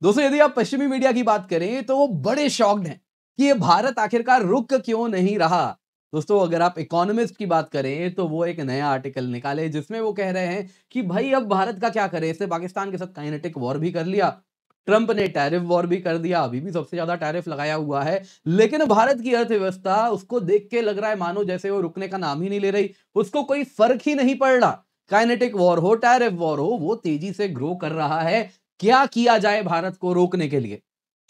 दोस्तों यदि आप पश्चिमी मीडिया की बात करें तो वो बड़े शॉक्ड हैं कि ये भारत आखिरकार रुक क्यों नहीं रहा। दोस्तों अगर आप इकोनॉमिस्ट की बात करें तो वो एक नया आर्टिकल निकाले जिसमें वो कह रहे हैं कि भाई अब भारत का क्या करे, इससे पाकिस्तान के साथ काइनेटिक वॉर भी कर लिया, ट्रंप ने टैरिफ वॉर भी कर दिया, अभी भी सबसे ज्यादा टैरिफ लगाया हुआ है, लेकिन भारत की अर्थव्यवस्था उसको देख के लग रहा है मानो जैसे वो रुकने का नाम ही नहीं ले रही, उसको कोई फर्क ही नहीं पड़ रहा। काइनेटिक वॉर हो, टैरिफ वॉर हो, वो तेजी से ग्रो कर रहा है। क्या किया जाए भारत को रोकने के लिए?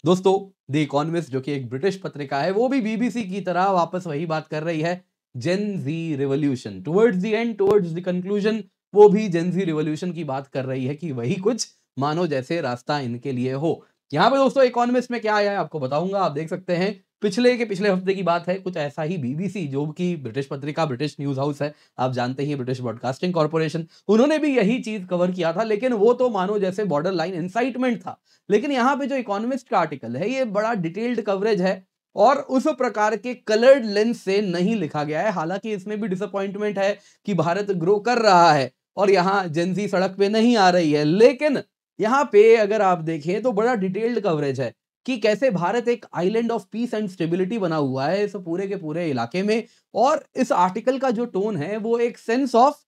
दोस्तों द इकोनॉमिस्ट जो कि एक ब्रिटिश पत्रिका है वो भी बीबीसी की तरह वापस वही बात कर रही है, Gen Z revolution towards the end, towards the conclusion. वो भी जेन जी रिवॉल्यूशन की बात कर रही है कि वही कुछ मानो जैसे रास्ता इनके लिए हो। यहां पे दोस्तों इकोनॉमिस्ट में क्या आया है आपको बताऊंगा, आप देख सकते हैं। पिछले हफ्ते की बात है, कुछ ऐसा ही बीबीसी जो कि ब्रिटिश पत्रिका, ब्रिटिश न्यूज हाउस है, आप जानते ही ब्रिटिश ब्रॉडकास्टिंग कॉर्पोरेशन, उन्होंने भी यही चीज कवर किया था, लेकिन वो तो मानो जैसे बॉर्डर लाइन इंसाइटमेंट था। लेकिन यहाँ पे जो इकोनॉमिस्ट का आर्टिकल है ये बड़ा डिटेल्ड कवरेज है और उस प्रकार के कलर्ड लेंस से नहीं लिखा गया है। हालांकि इसमें भी डिसअपॉइंटमेंट है कि भारत ग्रो कर रहा है और यहाँ जेंजी सड़क पे नहीं आ रही है, लेकिन यहाँ पे अगर आप देखें तो बड़ा डिटेल्ड कवरेज है कि कैसे भारत एक island of peace and stability बना हुआ है इस पूरे के पूरे इलाके में। और इस आर्टिकल का जो टोन है वो एक सेंस ऑफ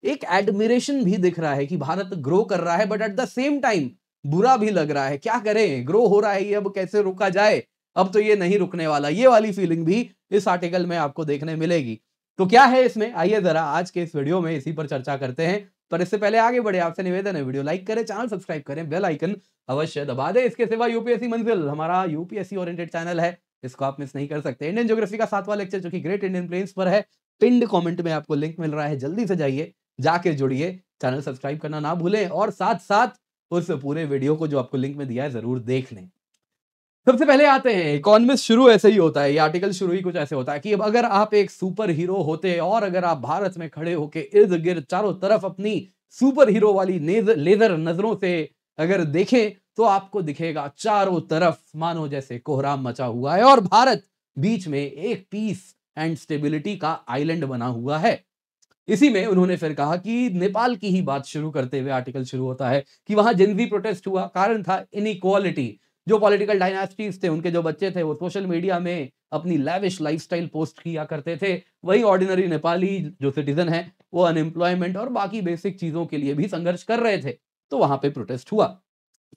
एक एडमिरेशन भी दिख रहा है कि भारत ग्रो कर रहा है, but at the same time बुरा भी लग रहा है। क्या करें, ग्रो हो रहा है ये, अब कैसे रोका जाए, अब तो ये नहीं रुकने वाला। ये वाली फीलिंग भी इस आर्टिकल में आपको देखने मिलेगी। तो क्या है इसमें, आइए जरा आज के इस वीडियो में इसी पर चर्चा करते हैं। पर इससे पहले आगे बढ़े आपसे निवेदन है, वीडियो लाइक करें, चैनल सब्सक्राइब करें, बेल आइकन अवश्य दबा दें। इसके सिवा यूपीएससी मंजिल हमारा यूपीएससी ओरिएंटेड चैनल है, इसको आप मिस नहीं कर सकते। इंडियन ज्योग्राफी का 7वां लेक्चर जो कि ग्रेट इंडियन प्लेन्स पर है, पिंड कमेंट में आपको लिंक मिल रहा है, जल्दी से जाइए, जाके जुड़िए, चैनल सब्सक्राइब करना ना भूलें और साथ साथ उस पूरे वीडियो को जो आपको लिंक में दिया है जरूर देख लें। सबसे पहले आते हैं, इकोनॉमिस्ट शुरू ऐसे ही होता है, ये आर्टिकल शुरू ही कुछ ऐसे होता है कि अब अगर आप एक सुपर हीरो होते और अगर आप भारत में खड़े होके इर्द गिर्द चारों तरफ अपनी सुपर हीरो वाली लेजर नजरों से अगर देखें तो आपको दिखेगा चारों तरफ मानो जैसे कोहराम मचा हुआ है और भारत बीच में एक पीस एंड स्टेबिलिटी का आइलैंड बना हुआ है। इसी में उन्होंने फिर कहा कि नेपाल की ही बात शुरू करते हुए आर्टिकल शुरू होता है कि वहां जेनजी प्रोटेस्ट हुआ, कारण था इनइक्वालिटी। जो पॉलिटिकल डायनास्टीज थे उनके जो बच्चे थे वो सोशल मीडिया में अपनी लैविश लाइफस्टाइल पोस्ट किया करते थे, वही ऑर्डिनरी नेपाली जो सिटीजन है वो अनएम्प्लॉयमेंट और बाकी बेसिक चीजों के लिए भी संघर्ष कर रहे थे, तो वहां पे प्रोटेस्ट हुआ।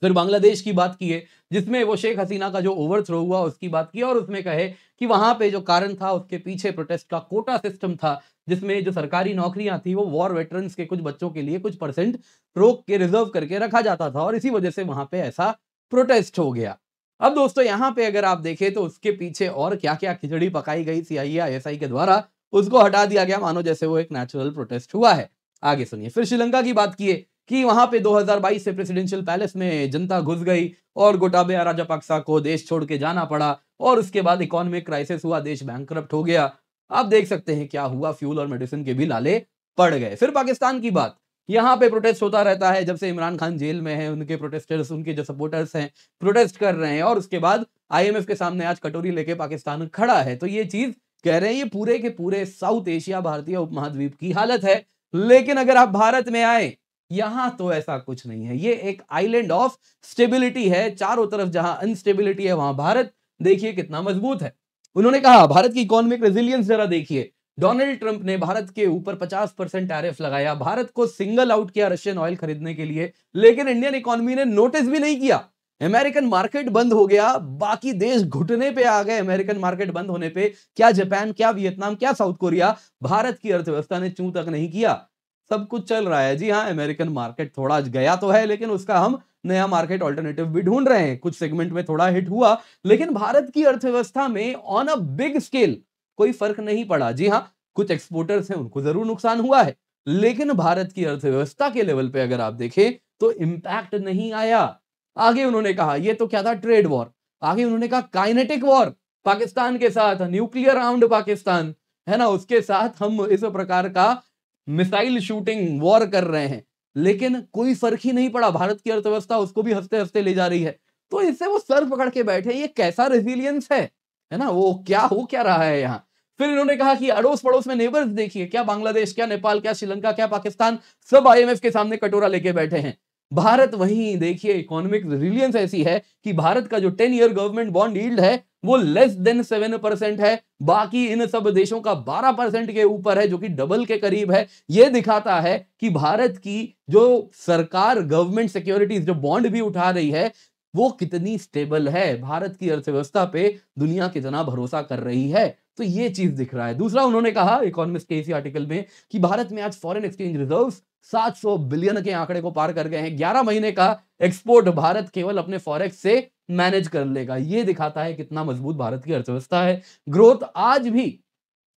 फिर बांग्लादेश की बात की है जिसमें वो शेख हसीना का जो ओवरथ्रो हुआ उसकी बात की और उसमें कहे कि वहां पे जो कारण था उसके पीछे प्रोटेस्ट का कोटा सिस्टम था, जिसमें जो सरकारी नौकरियां थी वो वॉर वेटरन्स के कुछ बच्चों के लिए कुछ परसेंट रोक के रिजर्व करके रखा जाता था और इसी वजह से वहां पे ऐसा प्रोटेस्ट हो गया। अब दोस्तों यहाँ पे अगर आप देखें तो उसके पीछे और क्या क्या खिचड़ी पकाई गई सीआईए आईएसआई के द्वारा, उसको हटा दिया गया मानो जैसे वो एक नेचुरल प्रोटेस्ट हुआ है। आगे सुनिए, फिर श्रीलंका की बात की कि वहां पे 2022 से प्रेसिडेंशियल पैलेस में जनता घुस गई और गोटाबया राजापक्सा को देश छोड़ के जाना पड़ा और उसके बाद इकोनॉमिक क्राइसिस हुआ, देश बैंकरप्ट हो गया। आप देख सकते हैं क्या हुआ, फ्यूल और मेडिसिन के भी लाले पड़ गए। फिर पाकिस्तान की बात, यहाँ पे प्रोटेस्ट होता रहता है, जब से इमरान खान जेल में है उनके प्रोटेस्टर्स, उनके जो सपोर्टर्स हैं प्रोटेस्ट कर रहे हैं और उसके बाद आईएमएफ के सामने आज कटोरी लेके पाकिस्तान खड़ा है। तो ये चीज कह रहे हैं ये पूरे के पूरे साउथ एशिया भारतीय उपमहाद्वीप की हालत है। लेकिन अगर आप भारत में आए यहां तो ऐसा कुछ नहीं है, ये एक आइलैंड ऑफ स्टेबिलिटी है, चारों तरफ जहां अनस्टेबिलिटी है वहां भारत देखिए कितना मजबूत है। उन्होंने कहा भारत की इकोनॉमिक रेजिलियंस जरा देखिए, डोनाल्ड ट्रंप ने भारत के ऊपर 50% टैरिफ लगाया, भारत को सिंगल आउट किया रशियन ऑयल खरीदने के लिए, लेकिन इंडियन इकोनॉमी ने नोटिस भी नहीं किया। अमेरिकन मार्केट बंद हो गया, बाकी देश घुटने पे आ गए अमेरिकन मार्केट बंद होने पे। क्या जापान, क्या वियतनाम, क्या साउथ कोरिया, भारत की अर्थव्यवस्था ने चूं तक नहीं किया। सब कुछ चल रहा है। जी हाँ, अमेरिकन मार्केट थोड़ा गया तो है, लेकिन उसका हम नया मार्केट ऑल्टरनेटिव भी ढूंढ रहे हैं। कुछ सेगमेंट में थोड़ा हिट हुआ, लेकिन भारत की अर्थव्यवस्था में ऑन अ बिग स्केल कोई फर्क नहीं पड़ा। जी हाँ, कुछ एक्सपोर्टर्स हैं उनको जरूर नुकसान हुआ है, लेकिन भारत की अर्थव्यवस्था के लेवल पे अगर आप देखें तो इंपैक्ट नहीं आया। आगे उन्होंने कहा ये तो क्या था, ट्रेड वॉर। आगे उन्होंने कहा काइनेटिक वॉर, पाकिस्तान के साथ न्यूक्लियर आर्म्ड पाकिस्तान है ना, उसके साथ हम इस प्रकार का मिसाइल शूटिंग वॉर कर रहे हैं, लेकिन कोई फर्क ही नहीं पड़ा। भारत की अर्थव्यवस्था उसको भी हंसते हंसते ले जा रही है। तो इससे वो सर पकड़ के बैठे, ये कैसा रेजिलियंस है ना, वो क्या हो क्या रहा है यहाँ। फिर इन्होंने कहा कि अड़ोस पड़ोस में नेबर्स देखिए, क्या बांग्लादेश, क्या नेपाल, क्या श्रीलंका, क्या पाकिस्तान, सब आईएमएफ के सामने कटोरा लेके बैठे हैं। भारत वहीं देखिए इकोनॉमिक रिजिलियंस ऐसी है कि भारत का जो 10 ईयर गवर्नमेंट बॉन्ड यील्ड है वो लेस देन 7% है, बाकी इन सब देशों का 12% के ऊपर है, जो कि डबल के करीब है। ये दिखाता है कि भारत की जो सरकार गवर्नमेंट सिक्योरिटीज जो बॉन्ड भी उठा रही है वो कितनी स्टेबल है, भारत की अर्थव्यवस्था पे दुनिया कितना भरोसा कर रही है। तो ये चीज दिख रहा है। दूसरा उन्होंने कहा इकोनॉमिस्ट के इसी आर्टिकल में कि भारत में आज फॉरेन एक्सचेंज रिजर्व्स 700 बिलियन के आंकड़े को पार कर गए हैं। 11 महीने का एक्सपोर्ट भारत केवल अपने फॉरेक्स से मैनेज कर लेगा। ये दिखाता है कितना मजबूत भारत की अर्थव्यवस्था है। ग्रोथ आज भी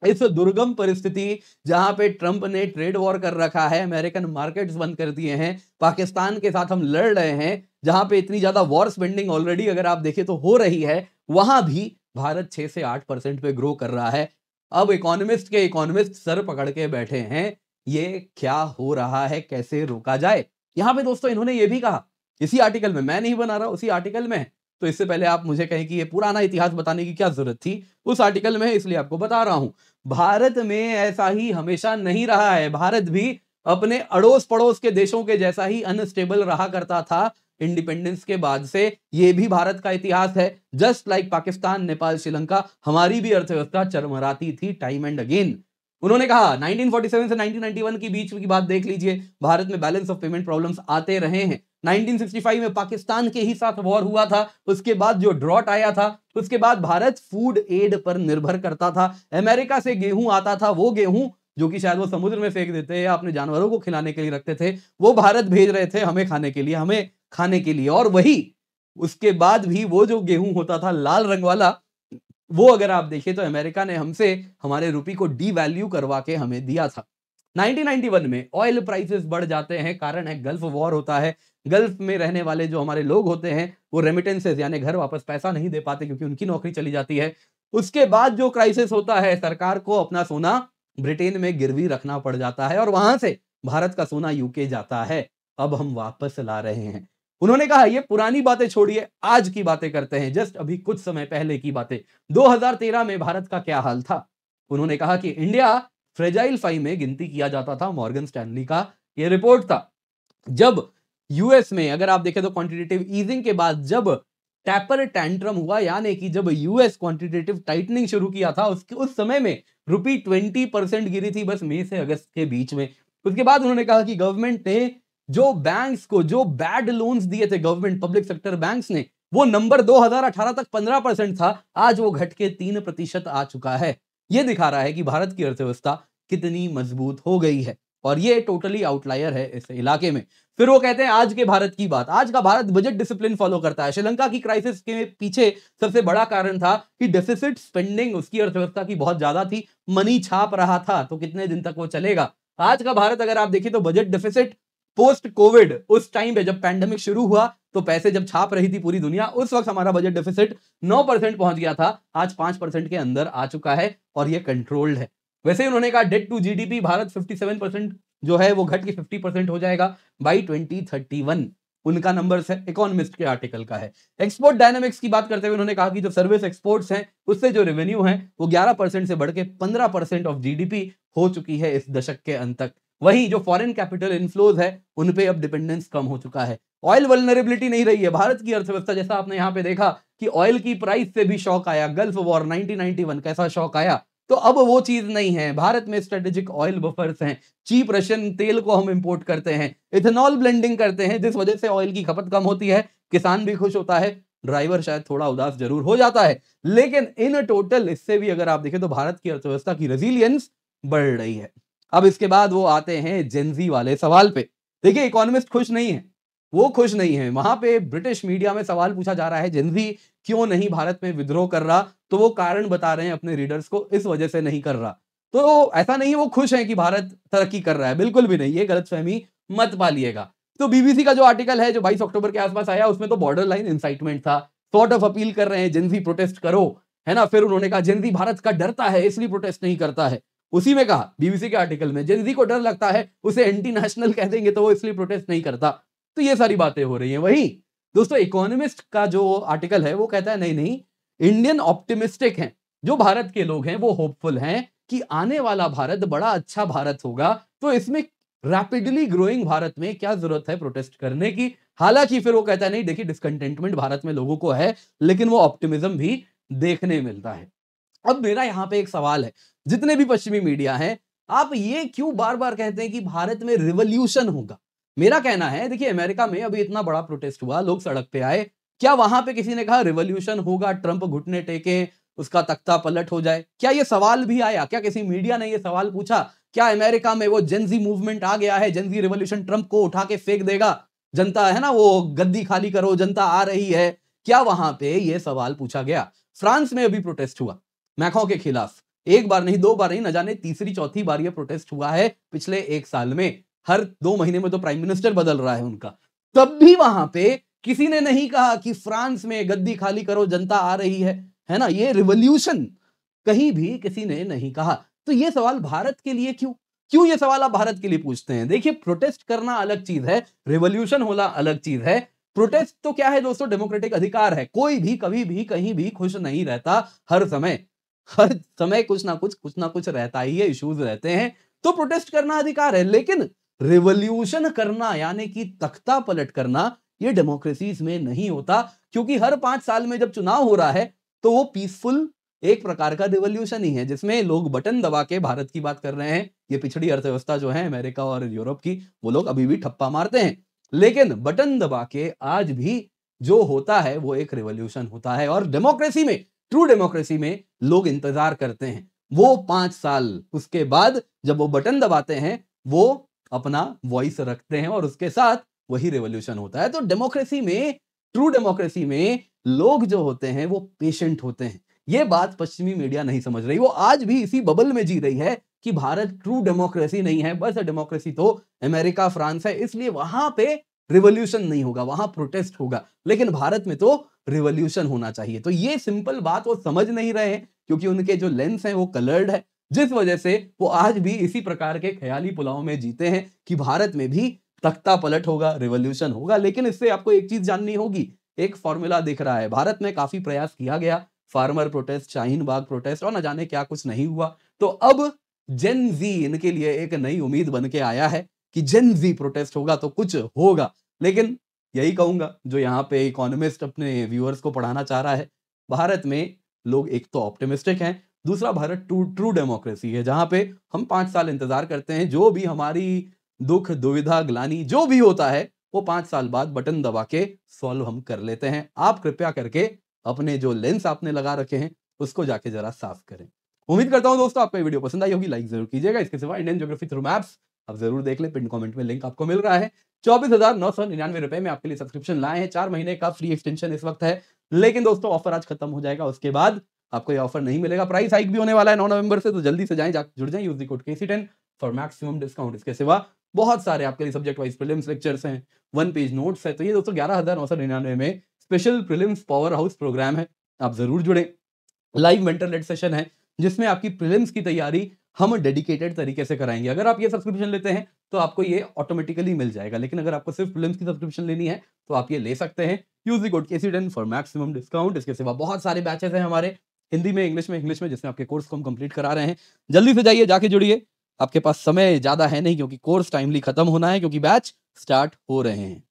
इस दुर्गम परिस्थिति जहां पे ट्रंप ने ट्रेड वॉर कर रखा है, अमेरिकन मार्केट्स बंद कर दिए हैं, पाकिस्तान के साथ हम लड़ रहे हैं, जहां पे इतनी ज्यादा वॉर स्पेंडिंग ऑलरेडी अगर आप देखें तो हो रही है, वहां भी भारत 6 से 8% पे ग्रो कर रहा है। अब इकोनॉमिस्ट सर पकड़ के बैठे हैं, ये क्या हो रहा है, कैसे रोका जाए। यहां पे दोस्तों इन्होंने ये भी कहा इसी आर्टिकल में, मैं नहीं बना रहा, उसी आर्टिकल में है, तो इससे पहले आप मुझे कहें कि ये पुराना इतिहास बताने की क्या जरूरत थी, उस आर्टिकल में है इसलिए आपको बता रहा हूं। भारत में ऐसा ही हमेशा नहीं रहा है। भारत भी अपने अड़ोस पड़ोस के देशों के जैसा ही अनस्टेबल रहा करता था इंडिपेंडेंस के बाद से। ये भी भारत का इतिहास है। जस्ट लाइक पाकिस्तान, नेपाल, श्रीलंका, हमारी भी अर्थव्यवस्था चरमराती थी टाइम एंड अगेन। उन्होंने कहा 1947 से 1991 के बीच की बात देख लीजिए, भारत में बैलेंस ऑफ पेमेंट प्रॉब्लम्स आते रहे हैं। 1965 में पाकिस्तान के ही साथ वॉर हुआ था, उसके बाद जो ड्रॉट आया था, उसके बाद भारत फूड एड पर निर्भर करता था। अमेरिका से गेहूं आता था, वो गेहूं जो कि शायद वो समुद्र में फेंक देते या अपने जानवरों को खिलाने के लिए रखते थे, वो भारत भेज रहे थे हमें खाने के लिए। और वही उसके बाद भी वो जो गेहूं होता था लाल रंग वाला, वो अगर आप देखिए तो अमेरिका ने हमसे हमारे रुपये को डीवैल्यू करवा के हमें दिया था। 1991 में ऑयल प्राइसेस बढ़ जाते हैं, कारण है गल्फ वॉर होता है। गल्फ में रहने वाले जो हमारे लोग होते हैं वो रेमिटेंसेस यानी घर वापस पैसा नहीं दे पाते क्योंकि उनकी नौकरी चली जाती है। उसके बाद जो क्राइसिस होता है, सरकार को अपना सोना ब्रिटेन में गिरवी रखना पड़ जाता है और वहां से भारत का सोना यूके जाता है। अब हम वापस ला रहे हैं। उन्होंने कहा ये पुरानी बातें छोड़िए, आज की बातें करते हैं। जस्ट अभी कुछ समय पहले की बातें, 2013 में भारत का क्या हाल था। उन्होंने कहा कि इंडिया फ्रेजाइल 5 में गिनती किया जाता था, मॉर्गन स्टैनली का ये रिपोर्ट था। जब यूएस में अगर आप देखें तो क्वांटिटेटिव ईजिंग के बाद जब टैपर टैंट्रम हुआ, यानी कि जब यूएस क्वांटिटेटिव टाइटनिंग शुरू किया था, उस समय में रुपी 20% गिरी थी, बस मई से अगस्त के बीच में। उसके बाद उन्होंने कहा कि गवर्नमेंट ने जो बैंक्स को जो बैड लोन्स दिए थे, गवर्नमेंट पब्लिक सेक्टर बैंक्स ने, वो नंबर 2018 तक 15% था, आज वो घट के 3% आ चुका है। ये दिखा रहा है कि भारत की अर्थव्यवस्था कितनी मजबूत हो गई है और ये टोटली आउटलायर है इस इलाके में। फिर वो कहते हैं आज के भारत की बात। आज का भारत बजट डिसिप्लिन फॉलो करता है। श्रीलंका की क्राइसिस के पीछे सबसे बड़ा कारण था कि डेफिसिट स्पेंडिंग उसकी अर्थव्यवस्था की बहुत ज्यादा थी, मनी छाप रहा था, तो कितने दिन तक वो चलेगा। आज का भारत अगर आप देखिए तो बजट डेफिसिट पोस्ट कोविड, उस टाइम पे जब पैंडेमिक शुरू हुआ तो पैसे जब छाप रही थी पूरी दुनिया, उस वक्त हमारा बजट डेफिसिट 9% पहुंच गया था, आज 5% के अंदर आ चुका है और ये कंट्रोल्ड है। वैसे ही उन्होंने कहा डेट टू जीडीपी भारत 57% जो है वो घट के 50% हो जाएगा बाई 2031। उनका नंबर्स है, इकोनॉमिस्ट के आर्टिकल का है। एक्सपोर्ट डायनामिक्स की बात करते हुए उन्होंने कहा कि जो सर्विस एक्सपोर्ट्स हैं उससे जो रेवेन्यू है वो 11% से बढ़ के 15% ऑफ जीडीपी हो चुकी है इस दशक के अंत तक। वही जो फॉरेन कैपिटल इनफ्लोज है उन पे अब डिपेंडेंस कम हो चुका है। ऑयल वल्नरेबिलिटी नहीं रही है भारत की अर्थव्यवस्था। जैसा आपने यहां पे देखा कि ऑयल की प्राइस से भी शॉक आया, गल्फ वॉर 1991 कैसा शॉक आया, तो अब वो चीज नहीं है। भारत में स्ट्रेटेजिक ऑयल बफर्स हैं, चीप रशियन तेल को हम इंपोर्ट करते हैं, इथेनॉल ब्लेंडिंग करते हैं, जिस वजह से ऑयल की खपत कम होती है, किसान भी खुश होता है, ड्राइवर शायद थोड़ा उदास जरूर हो जाता है, लेकिन इन टोटल इससे भी अगर आप देखें तो भारत की अर्थव्यवस्था की रेजिलियंस बढ़ रही है। अब इसके बाद वो आते हैं जेनजी वाले सवाल पे। देखिए इकोनॉमिस्ट खुश नहीं है, वो खुश नहीं है। वहां पे ब्रिटिश मीडिया में सवाल पूछा जा रहा है जेनजी क्यों नहीं भारत में विद्रोह कर रहा, तो वो कारण बता रहे हैं अपने रीडर्स को, इस वजह से नहीं कर रहा। तो ऐसा नहीं है वो खुश है कि भारत तरक्की कर रहा है, बिल्कुल भी नहीं, ये गलतफहमी मत पालिएगा। तो बीबीसी का जो आर्टिकल है जो 22 अक्टूबर के आसपास आया, उसमें तो बॉर्डर लाइन इंसाइटमेंट था, सॉर्ट ऑफ अपील कर रहे हैं जेनजी प्रोटेस्ट करो, है ना। फिर उन्होंने कहा जेनजी भारत का डरता है इसलिए प्रोटेस्ट नहीं करता है। उसी में कहा बीबीसी के आर्टिकल में जेनजी को डर लगता है, उसे एंटी नेशनल कह देंगे तो वो इसलिए प्रोटेस्ट नहीं करता। तो ये सारी बातें हो रही हैं। वही दोस्तों इकोनॉमिस्ट का जो आर्टिकल है वो कहता है नहीं नहीं, इंडियन ऑप्टिमिस्टिक हैं, जो भारत के लोग हैं वो होपफुल हैं कि आने वाला भारत बड़ा अच्छा भारत होगा। तो इसमें रैपिडली ग्रोइंग भारत में क्या जरूरत है प्रोटेस्ट करने की। हालांकि फिर वो कहता है नहीं देखिए डिसकंटेंटमेंट भारत में लोगों को है, लेकिन वो ऑप्टिमिज्म भी देखने मिलता है। अब मेरा यहां पे एक सवाल है, जितने भी पश्चिमी मीडिया हैं, आप ये क्यों बार-बार कहते हैं कि भारत में रिवॉल्यूशन होगा? मेरा कहना है देखिए अमेरिका में अभी इतना बड़ा प्रोटेस्ट हुआ, लोग सड़क पे आए, क्या वहां पे किसी ने कहा रिवॉल्यूशन होगा, ट्रंप घुटने टेके, उसका तख्ता पलट हो जाए? क्या ये सवाल भी आया? क्या किसी मीडिया ने ये सवाल पूछा? क्या अमेरिका में वो जेनजी मूवमेंट आ गया है, जेनजी रिवॉल्यूशन ट्रंप को उठा के फेंक देगा? जनता है ना वो गद्दी खाली करो, जनता आ रही है। क्या वहां पे ये सवाल पूछा गया? फ्रांस में अभी प्रोटेस्ट हुआ मैक्रों के खिलाफ, एक बार नहीं, दो बार नहीं, न जाने तीसरी चौथी बार ये प्रोटेस्ट हुआ है पिछले 1 साल में। हर 2 महीने में तो प्राइम मिनिस्टर बदल रहा है उनका। तब भी वहां पे किसी ने नहीं कहा कि फ्रांस में गद्दी खाली करो, जनता आ रही है ना? ये रिवॉल्यूशन कहीं भी किसी ने नहीं कहा। तो ये सवाल भारत के लिए क्यों? क्यों ये सवाल आप भारत के लिए पूछते हैं? देखिए प्रोटेस्ट करना अलग चीज है, रिवॉल्यूशन होना अलग चीज है। प्रोटेस्ट तो क्या है दोस्तों, डेमोक्रेटिक अधिकार है। कोई भी कभी भी कहीं भी खुश नहीं रहता। हर समय कुछ ना कुछ रहता ही है, इश्यूज रहते हैं, तो प्रोटेस्ट करना अधिकार है। लेकिन रिवॉल्यूशन करना यानी कि तख्ता पलट करना, ये डेमोक्रेसीज में नहीं होता, क्योंकि हर 5 साल में जब चुनाव हो रहा है तो वो पीसफुल एक प्रकार का रिवॉल्यूशन ही है, जिसमें लोग बटन दबा के, भारत की बात कर रहे हैं, ये पिछड़ी अर्थव्यवस्था जो है अमेरिका और यूरोप की, वो लोग अभी भी ठप्पा मारते हैं, लेकिन बटन दबा के आज भी जो होता है वो एक रिवॉल्यूशन होता है। और डेमोक्रेसी में, ट्रू डेमोक्रेसी में लोग इंतजार करते हैं वो 5 साल, उसके बाद जब वो बटन दबाते हैं वो अपना वॉइस रखते हैं और उसके साथ वही रिवॉल्यूशन होता है। तो डेमोक्रेसी में, ट्रू डेमोक्रेसी में लोग जो होते हैं वो पेशेंट होते हैं। ये बात पश्चिमी मीडिया नहीं समझ रही, वो आज भी इसी बबल में जी रही है कि भारत ट्रू डेमोक्रेसी नहीं है, बस डेमोक्रेसी तो अमेरिका फ्रांस है, इसलिए वहां पे रिवॉल्यूशन नहीं होगा, वहां प्रोटेस्ट होगा, लेकिन भारत में तो रिवॉल्यूशन होना चाहिए। तो ये सिंपल बात वो समझ नहीं रहे हैं, क्योंकि उनके जो लेंस है वो कलर्ड है, जिस वजह से वो आज भी इसी प्रकार के ख्याली पुलाव में जीते हैं कि भारत में भी तख्ता पलट होगा, रिवॉल्यूशन होगा। लेकिन इससे आपको एक चीज जाननी होगी, एक फॉर्मूला दिख रहा है। भारत में काफी प्रयास किया गया, farmer protest, Shaheen Bagh protest और न जाने क्या कुछ नहीं हुआ। तो अब जेन जी इनके लिए एक नई उम्मीद बन के आया है कि जेन जी प्रोटेस्ट होगा तो कुछ होगा। लेकिन यही कहूंगा, जो यहाँ पे इकोनॉमिस्ट अपने व्यूअर्स को पढ़ाना चाह रहा है, भारत में लोग एक तो ऑप्टिमिस्टिक हैं, दूसरा भारत ट्रू डेमोक्रेसी है, जहां पे हम 5 साल इंतजार करते हैं, जो भी हमारी दुख दुविधा ग्लानी जो भी होता है वो 5 साल बाद बटन दबा के सॉल्व हम कर लेते हैं। आप कृपया करके अपने जो लेंस आपने लगा रखे हैं उसको जाके जरा साफ करें। उम्मीद करता हूं दोस्तों आपको ये वीडियो पसंद आई होगी, लाइक जरूर कीजिएगा। इसके सिवा इंडियन ज्योग्राफी थ्रू मैप्स आप जरूर देख लें, पिन कमेंट में लिंक आपको मिल रहा है। 24,999 रुपए में आपके लिए सब्सक्रिप्शन लाए हैं, 4 महीने का फ्री एक्सटेंशन इस वक्त है, लेकिन दोस्तों ऑफर आज खत्म हो जाएगा, उसके बाद आपको ये ऑफर नहीं मिलेगा। प्राइस हाइक भी होने वाला है 9 नवंबर से, तो जल्दी से जाएं, जुड़ जाएं, use the code KC10 for maximum discount. इसके सिवा बहुत सारे आपके लिए सब्जेक्ट वाइज प्रीलिम्स लेक्चर्स हैं, 1 पेज नोट्स है। तो ये दोस्तों 11,999 में special prelims powerhouse programme है, आप जरूर जुड़े। लाइव मेंटर लेड सेशन है, जिसमें आपकी प्रीलिम्स की तैयारी हम डेडिकेटेड तरीके से कराएंगे। अगर आप ये सब्सक्रिप्शन लेते हैं तो आपको ये ऑटोमेटिकली मिल जाएगा, लेकिन अगर आपको सिर्फ प्रीलिम्स की सब्सक्रिप्शन लेनी है तो आप ये ले सकते हैं, use the code KC10 for maximum discount. इसके सिवा बहुत सारे बैचेस हैं हमारे, हिंदी में, इंग्लिश में, जिसमें आपके कोर्स को हम कंप्लीट करा रहे हैं। जल्दी से जाइए, जाके जुड़िए, आपके पास समय ज्यादा है नहीं, क्योंकि कोर्स टाइमली खत्म होना है, क्योंकि बैच स्टार्ट हो रहे हैं।